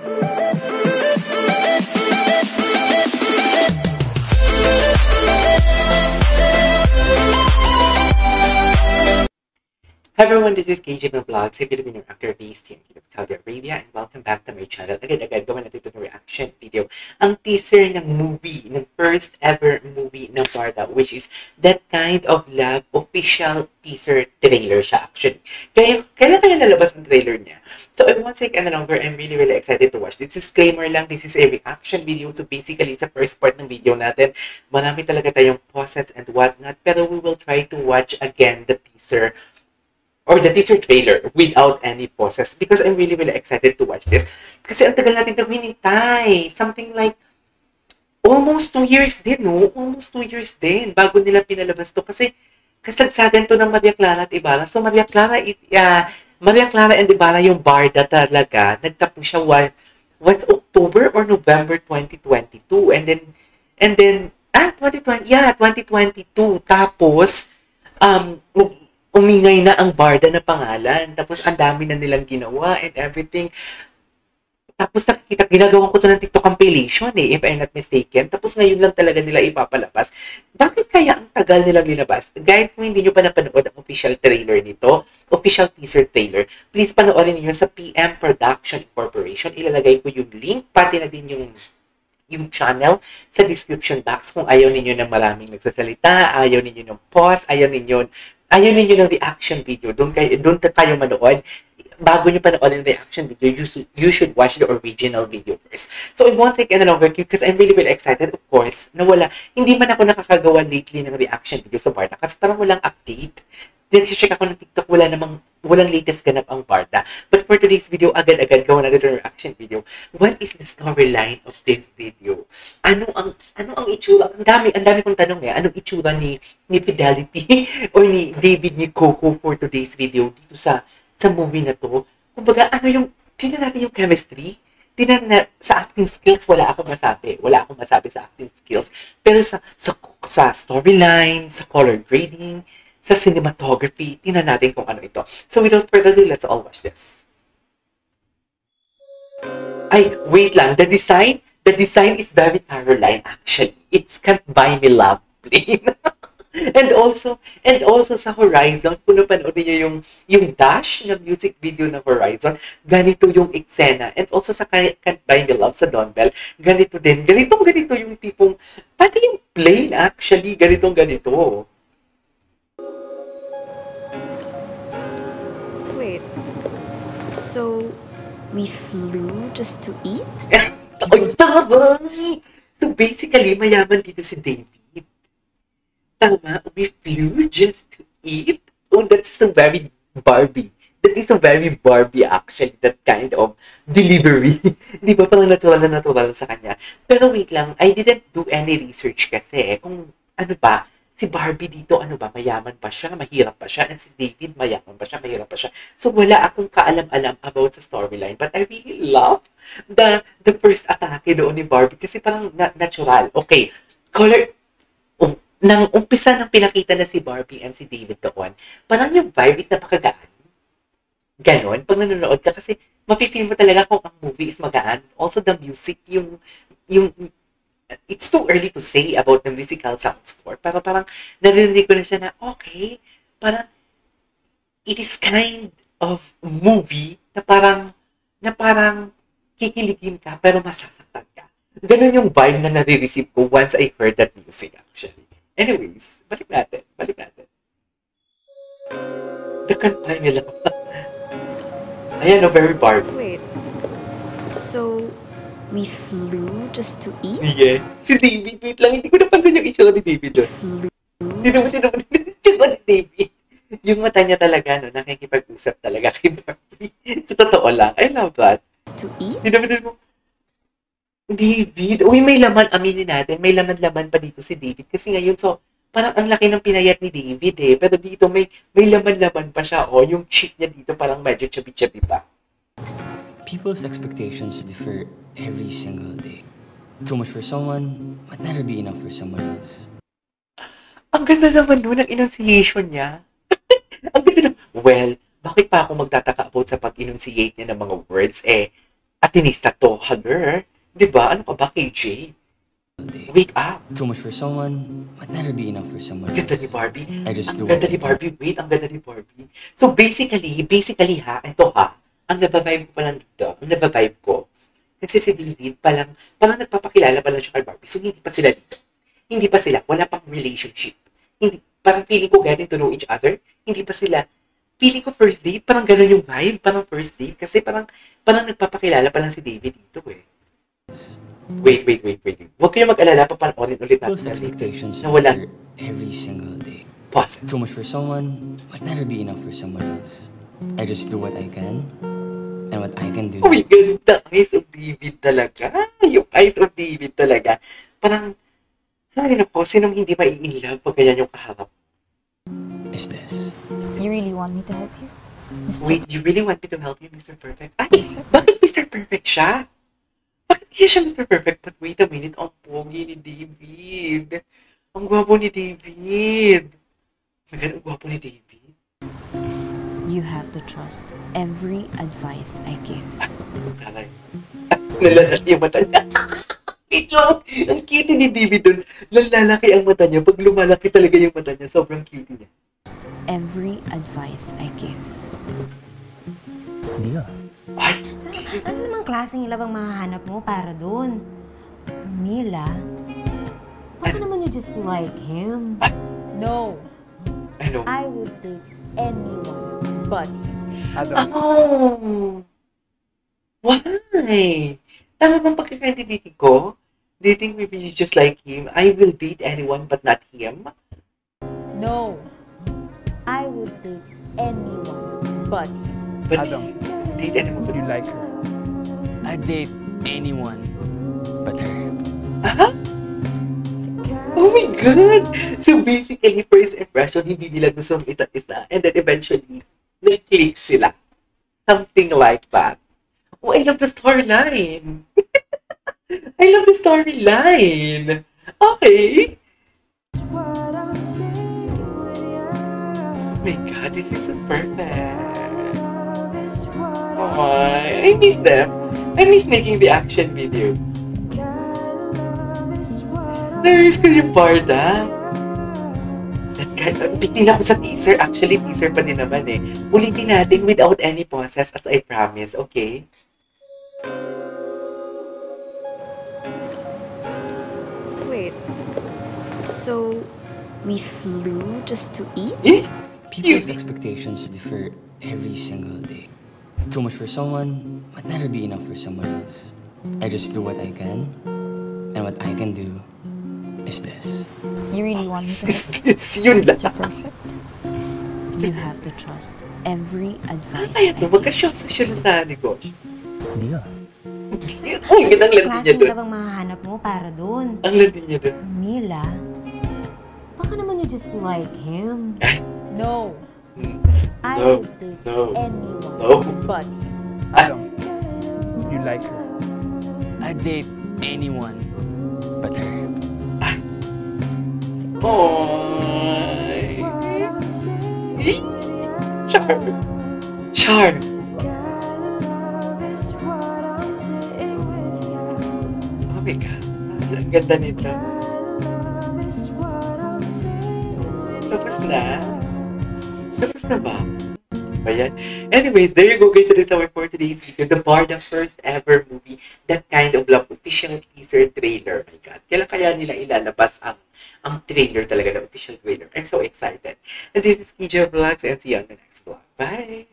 Hi everyone, this is KJ Vlogs, a Filipino actor based here in Saudi Arabia, and welcome back to my channel. Agad-agad gawin natin ito ng reaction video. Ang teaser ng movie, ng first ever movie ng Barda, which is That Kind of Love official teaser trailer siya actually. Kailan kaya nalabas ang trailer niya? So I won't take any longer, I'm really excited to watch. This disclaimer lang, this is a reaction video, so basically sa first part ng video natin, marami talaga tayong pauses and whatnot, pero we will try to watch again the teaser or the teaser trailer without any pauses because I'm really excited to watch this. Kasi ang tagal natin ito hinintay. Something like almost 2 years din, no? Almost 2 years din bago nila pinalabas to. Kasi kasagsagan to ng Maria Clara at Ibarra. So Maria Clara and Ibarra yung Barda talaga. Nagtapos siya was October or November 2022. And then 2022. Tapos umingay na ang Barda na pangalan. Tapos ang dami na nilang ginawa and everything. Tapos nakikita, ginagawa ko to ng TikTok compilation if I'm not mistaken. Tapos ngayon lang talaga nila ipapalabas. Bakit kaya ang tagal nilang linabas? Guys, kung hindi nyo pa napanood ang official trailer nito, official teaser trailer, please panoorin niyo sa PM Production Corporation. Ilalagay ko yung link, pati na din yung channel sa description box kung ayaw ninyo ng maraming nagsasalita, ayaw ninyo ng pause, ayaw ninyo ng reaction video, doon tayo manood. Bago nyo panoorin yung reaction video, you should watch the original video first. So it won't take any longer because I'm really excited, of course, na hindi man ako nakakagawa lately ng reaction video sa Barda kasi parang walang update. Nag-check ako ng TikTok, walang latest ganap ang Barda. But for today's video, agad-agad gawa natin yung reaction video. What is the storyline of this video? Ano ang itsura? Ang dami kong tanong eh. Anong itsura ni Fidelity or ni David ni Coco for today's video dito sa movie na to? Kumbaga, tingnan natin yung chemistry. Tingnan na sa acting skills, wala akong masabi sa acting skills. Pero sa storyline, sa color grading, sa cinematography, tingnan natin kung ano ito. So without further ado, let's all watch this. Ay, wait lang. The design is very Caroline actually. It's Can't Buy Me Love plain. and also sa Horizon, kung napanood niyo yung dash na music video ng Horizon, ganito yung eksena. And also sa Can't Buy Me Love sa Don Bell, ganito din. Ganito yung tipong, pati yung plain actually, ganito. So, we flew just to eat? Ay, tabay! So basically, mayaman dito si David. Tama, we flew just to eat? Oh, that's so very Barbie. That is a very Barbie actually, that kind of delivery. Di ba? Parang natural sa kanya. Pero wait lang, I didn't do any research kasi kung ano ba, si Barbie dito, mayaman pa siya, mahirap pa siya, and si David, mayaman pa siya, mahirap pa siya. So, wala akong kaalam-alam about sa storyline, but I really love the first atake doon ni Barbie kasi parang natural. Okay, nang umpisa nang pinakita na si Barbie and si David doon, parang yung vibe is napakagaan. Ganon, pag nanonood ka, kasi mafe-feel mo talaga kung ang movie is magaan. Also, the music, yung it's too early to say about the musical sound score. Pero parang narinig ko na siya na, okay, parang it is kind of movie na parang kikiligin ka pero masasaktan ka. Ganun yung vibe na nare-receive ko once I heard that music actually. Anyways, balik natin. The Can't Buy Me Love. Ayan, very Barbie. Wait, so we flew just to eat? Yeah. Si David, wait lang, hindi ko napansin yung issue ni David doon. Sino ni David? Yung mata niya talaga, nakikipag-usap talaga kay Barbie. Sa totoo lang, I love that. To eat? David, may laman, aminin natin, may laman pa dito si David. Kasi ngayon, so, parang ang laki ng pinayat ni David eh. Pero dito, may laman pa siya. Yung cheek niya dito, parang medyo chubby pa. People's expectations differ every single day. Too much for someone might never be enough for someone else. Ang ganda naman doon ang enunciation niya. Ang ganda naman. Well, bakit pa ako magtataka about sa pag-enunciate niya ng mga words? Atinista to, hager. Diba? Ano ka ba, KJ? day. Wake up. Too much for someone, but never be enough for someone Ang ganda else. ni Barbie. I just Ang do ganda what ni I can. Barbie. Wait, ang ganda ni Barbie. So basically ha, ito ha, ang nabavibe ko pa lang dito, ang nabavibe ko, kasi si David parang nagpapakilala pa lang siya kay Barbie. So hindi pa sila dito. Hindi pa sila, wala pang relationship. Hindi, parang feeling ko getting to know each other. Hindi pa sila, feeling ko first date, parang ganun yung vibe, parang first date. Kasi parang nagpapakilala pa lang si David dito eh. Wait. Huwag kayo mag-alala, papanoorin ulit natin People's na later. expectations Na wala. differ every single day. Pause. Too much for someone, but never be enough for someone else. I just do what I can, and what I can do. Oh my God, the eyes of David talaga. Yung eyes of David talaga. Parang, ay nako, sinong hindi mai-inlove pag ganyan yung kaharap? Is this. You really want me to help you? Mr. Wait, you really want me to help you, Mr. Perfect? Ay, bakit Mr. Perfect siya? Bakit kaya siya Mr. Perfect? But wait a minute, ang pogi ni David. Ang gwapo ni David. Ang gwapo ni David. You have to trust every advice I give. Kalay. Nalalaki yung mata niya. Ang cute ni David dun. Lalaki ang mata niya. Pag lumalaki talaga yung mata niya, sobrang cute niya. Every advice I give. Hindi ah. Ay, Ano namang klaseng ilabang mahahanap mo para doon? Mila, baka naman you just like him. No, ano? I would date anyone but him. Oh! Why? Tama bang pagkakaintindi ko? Do you think maybe you just like him? I will date anyone but not him? No, I would date anyone but him. But Adam, date anyone but you like her. I'd date anyone but her. Oh my God! So basically, first impression, hindi nila gusto ang isa't isa. And then eventually, nag-click sila. Something like that. Oh, I love the storyline! I love the storyline! Okay! Oh my God, this is so perfect! Oh, I miss them. I miss making the action video. Na-miss ko yung Barda. Bitin ako sa teaser. Actually, teaser pa din naman eh. Ulitin natin without any pauses as I promise, okay? Wait. So, we flew just to eat? Eh? People's Cute. expectations differ every single day. Too much for someone, but never be enough for someone else. I just do what I can, and what I can do is this. You really want me to help you? Yun Mr. lang. Perfect? You have to trust every advice Kaya I to, give. magka-shots siya sa negosyo. Hindi ah. Ay, ang landi niya Klaseng dun. ilabang mahahanap mo para doon? Ang landi niya dun. Mila, baka naman you just like him. No, I No, would date no, anyone no. but him. Adam, you like her. I'd date anyone but her. Ay. Char. Char. Oh my God. Ang ganda nito. Tapos na? Tapos na ba? Ayan. Anyways, there you go guys. That is our for today's video. The Bar, the first ever movie, That Kind of Love official teaser trailer. My God. Kailan kaya nila ilalabas ang trailer talaga, the official trailer. I'm so excited. And this is KJ Vlogs and see you on the next vlog. Bye!